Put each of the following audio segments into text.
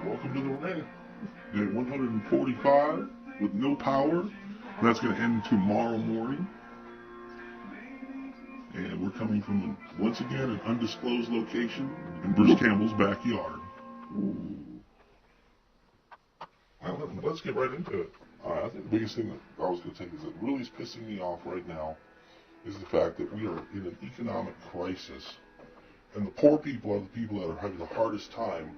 Welcome to the Rant. Day 145 with no power. That's going to end tomorrow morning. And we're coming from, once again, an undisclosed location in Bruce Campbell's backyard. Well, let's get right into it. I think the biggest thing that I was going to take is that really is pissing me off right now is the fact that we are in an economic crisis. And the poor people are the people that are having the hardest time.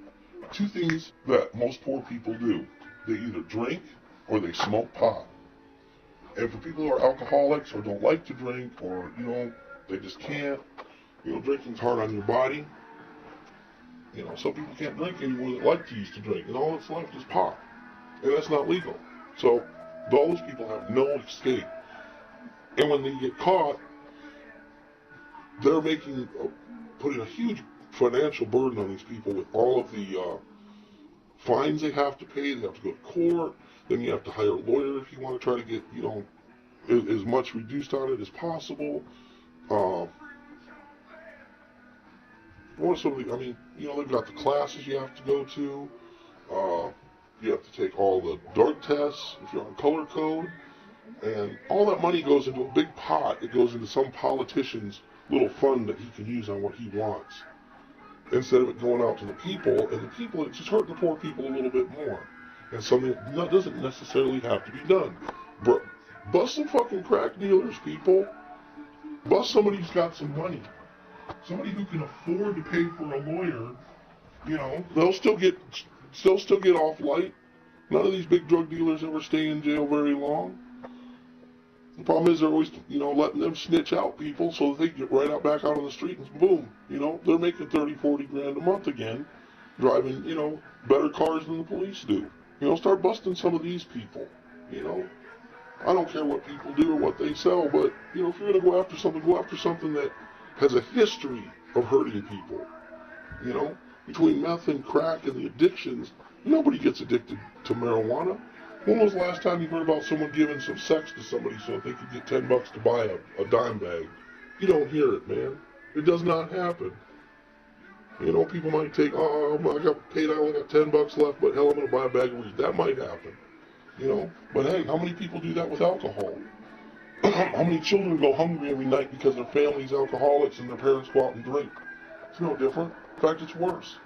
Two things that most poor people do. They either drink or they smoke pot. And for people who are alcoholics or don't like to drink or, they just can't, drinking's hard on your body. Some people can't drink anymore that like to used to drink. And all that's left is pot. And that's not legal. So those people have no escape. And when they get caught, they're putting a huge financial burden on these people with all of the fines they have to pay. They have to go to court. Then you have to hire a lawyer if you want to try to get, as much reduced on it as possible. They've got the classes you have to go to. You have to take all the drug tests if you're on color code. And all that money goes into a big pot. It goes into some politician's little fund that he can use on what he wants. Instead of it going out to the people, and the people, it's just hurting the poor people a little bit more. And something that doesn't necessarily have to be done. Bust some fucking crack dealers, people. Bust somebody who's got some money. Somebody who can afford to pay for a lawyer. They'll still get off light. None of these big drug dealers ever stay in jail very long. The problem is they're always, letting them snitch out people so that they get right out back out on the street and boom, they're making 30, 40 grand a month again, driving, better cars than the police do. Start busting some of these people, I don't care what people do or what they sell, but, if you're going to go after something that has a history of hurting people, between meth and crack and the addictions, nobody gets addicted to marijuana. When was the last time you heard about someone giving some sex to somebody so that they could get $10 to buy a dime bag? You don't hear it, man. It does not happen. People might take, I got paid, I only got $10 left, but hell, I'm going to buy a bag of weed. That might happen. But hey, how many people do that with alcohol? How many children go hungry every night because their family's alcoholics and their parents go out and drink? It's no different. In fact, it's worse.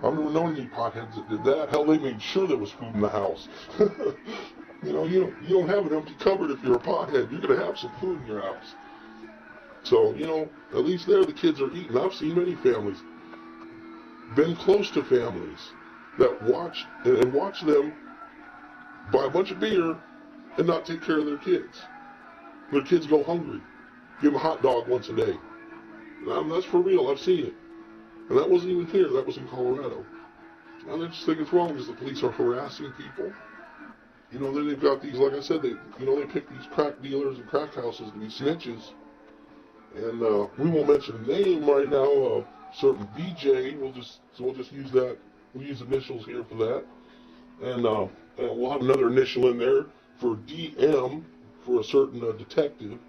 I've never known any potheads that did that. Hell, they made sure there was food in the house. You don't have an empty cupboard if you're a pothead. You're going to have some food in your house. So, at least there the kids are eating. I've seen many families, been close to families that watch them buy a bunch of beer and not take care of their kids. Their kids go hungry. Give them a hot dog once a day. That's for real. I've seen it. And that wasn't even here, that was in Colorado. And I just think it's wrong because the police are harassing people. Then they've got these, like I said, they pick these crack dealers and crack houses to be snitches. And we won't mention a name right now, a certain BJ, we'll just use that, we'll use initials here for that. And we'll have another initial in there for DM, for a certain detective.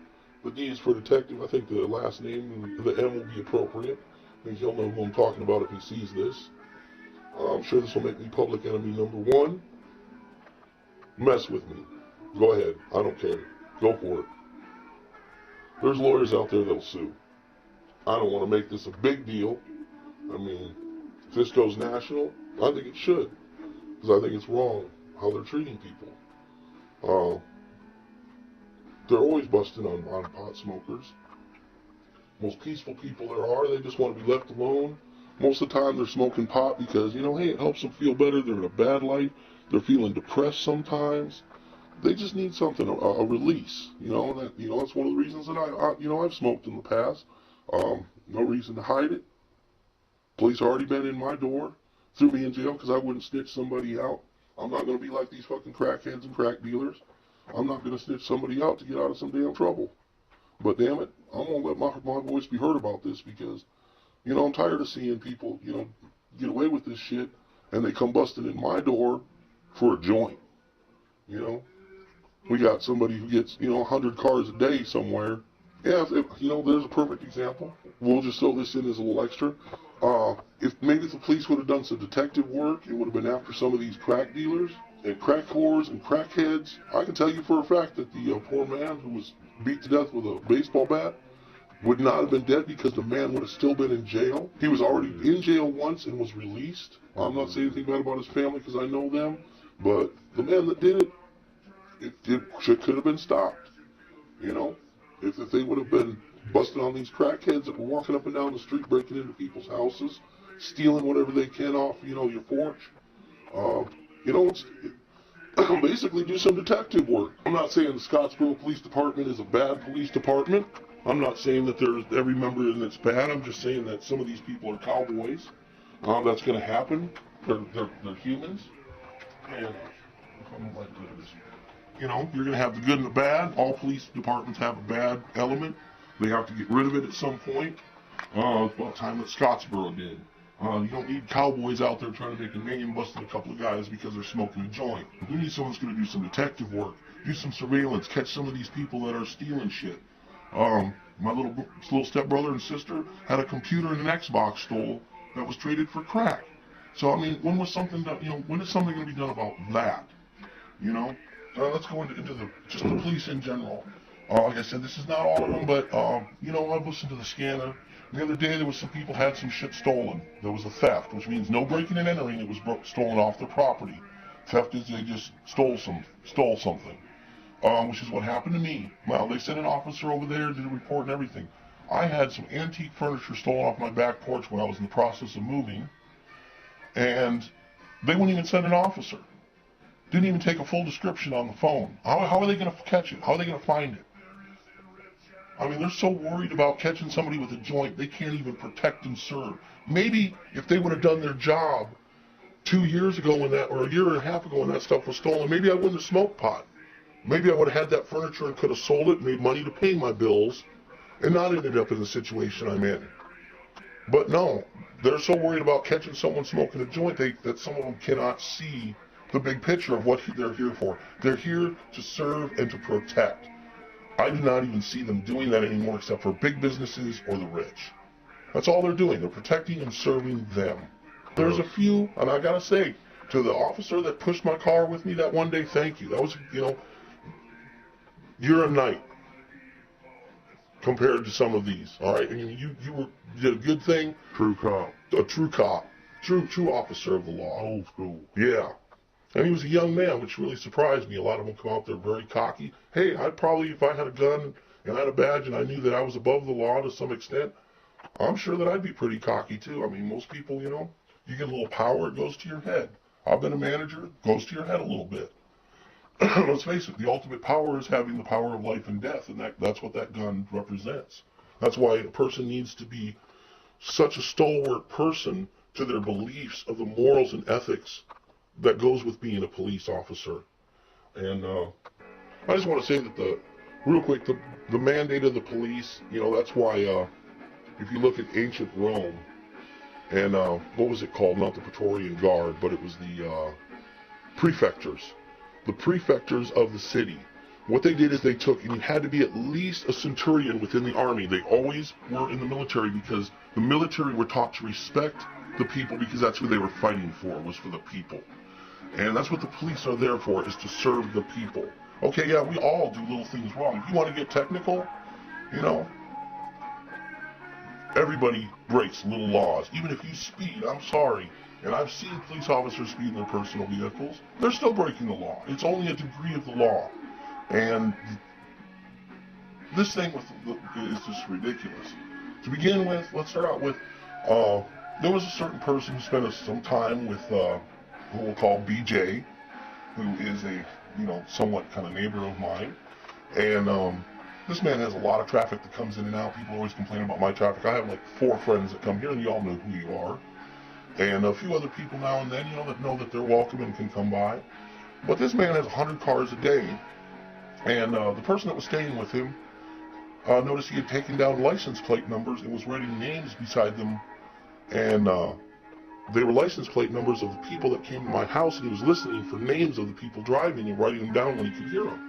The D is for detective, I think the last name, the M will be appropriate. I think he'll know who I'm talking about if he sees this. I'm sure this will make me public enemy number one. Mess with me. Go ahead. I don't care. Go for it. There's lawyers out there that'll sue. I don't want to make this a big deal. If this goes national, I think it should. Because I think it's wrong how they're treating people. They're always busting on pot smokers. Most peaceful people there are, they just want to be left alone. Most of the time they're smoking pot because, hey, it helps them feel better. They're in a bad life. They're feeling depressed sometimes. They just need something, a release. That's one of the reasons that I've smoked in the past. No reason to hide it. Police already been in my door, threw me in jail because I wouldn't snitch somebody out. I'm not going to be like these fucking crackheads and crack dealers. I'm not going to snitch somebody out to get out of some damn trouble. But damn it, I'm going to let my voice be heard about this because, I'm tired of seeing people, get away with this shit and they come busting in my door for a joint. We got somebody who gets, 100 cars a day somewhere. Yeah, there's a perfect example. We'll just throw this in as a little extra. If maybe the police would have done some detective work, it would have been after some of these crack dealers and crack whores and crackheads. I can tell you for a fact that the poor man who was beat to death with a baseball bat would not have been dead, because the man would have still been in jail. He was already in jail once and was released. I'm not saying anything bad about his family because I know them, but the man that did it, it could have been stopped. You know, if they would have been busting on these crackheads that were walking up and down the street, breaking into people's houses, stealing whatever they can off, your porch. Basically do some detective work. I'm not saying the Scottsboro Police Department is a bad police department. I'm not saying that there's every member in it's bad. I'm just saying that some of these people are cowboys. That's going to happen. They're humans. And you're going to have the good and the bad. All police departments have a bad element. They have to get rid of it at some point. It's about time that Scottsboro did. You don't need cowboys out there trying to make a name busting a couple of guys because they're smoking a joint. You need someone who's going to do some detective work, do some surveillance, catch some of these people that are stealing shit. My little stepbrother and sister had a computer and an Xbox stole that was traded for crack. So, I mean, when is something going to be done about that? Let's go into just the police in general. Like I said, this is not all of them, but, I've listened to the scanner. The other day, there was some people had some shit stolen. There was a theft, which means no breaking and entering. It was stolen off their property. Theft is they just stole something, which is what happened to me. Well, they sent an officer over there, did a report and everything. I had some antique furniture stolen off my back porch when I was in the process of moving, and they wouldn't even send an officer. Didn't even take a full description on the phone. How are they going to catch it? How are they going to find it? I mean, they're so worried about catching somebody with a joint, they can't even protect and serve. Maybe if they would have done their job 2 years ago or a year and a half ago when that stuff was stolen, maybe I wouldn't have smoked pot. Maybe I would have had that furniture and could have sold it, made money to pay my bills, and not ended up in the situation I'm in. But no, they're so worried about catching someone smoking a joint that some of them cannot see the big picture of what they're here for. They're here to serve and to protect. I do not even see them doing that anymore except for big businesses or the rich. That's all they're doing. They're protecting and serving them. There's a few, and I gotta say, to the officer that pushed my car with me that one day, thank you. That was, you're a knight compared to some of these, all right? I mean, you did a good thing. True cop. A true cop. True officer of the law. Old school. Yeah. And he was a young man, which really surprised me. A lot of them come out there very cocky. Hey, I'd probably, if I had a gun and I had a badge and I knew that I was above the law to some extent, I'm sure that I'd be pretty cocky too. I mean, most people, you get a little power, it goes to your head. I've been a manager, it goes to your head a little bit. Let's face it, the ultimate power is having the power of life and death, and that's what that gun represents. That's why a person needs to be such a stalwart person to their beliefs of the morals and ethics that goes with being a police officer. And I just want to say that real quick, the mandate of the police, that's why if you look at ancient Rome, and what was it called? Not the Praetorian Guard, but it was the prefectures. The prefectures of the city. What they did is they took, and you had to be at least a centurion within the army. They always were in the military because the military were taught to respect the people because that's who they were fighting for, was for the people. And that's what the police are there for, is to serve the people. Okay, yeah, we all do little things wrong. If you want to get technical, everybody breaks little laws. Even if you speed, I'm sorry. And I've seen police officers speed in their personal vehicles. They're still breaking the law. It's only a degree of the law. And this thing is just ridiculous. To begin with, let's start out with, there was a certain person who spent some time with who we'll call BJ, who is a, somewhat kind of neighbor of mine. And this man has a lot of traffic that comes in and out. People always complain about my traffic. I have like 4 friends that come here, and you all know who you are. And a few other people now and then, that know that they're welcome and can come by. But this man has 100 cars a day. And the person that was staying with him noticed he had taken down license plate numbers and was writing names beside them. And they were license plate numbers of the people that came to my house, and he was listening for names of the people driving and writing them down when he could hear them.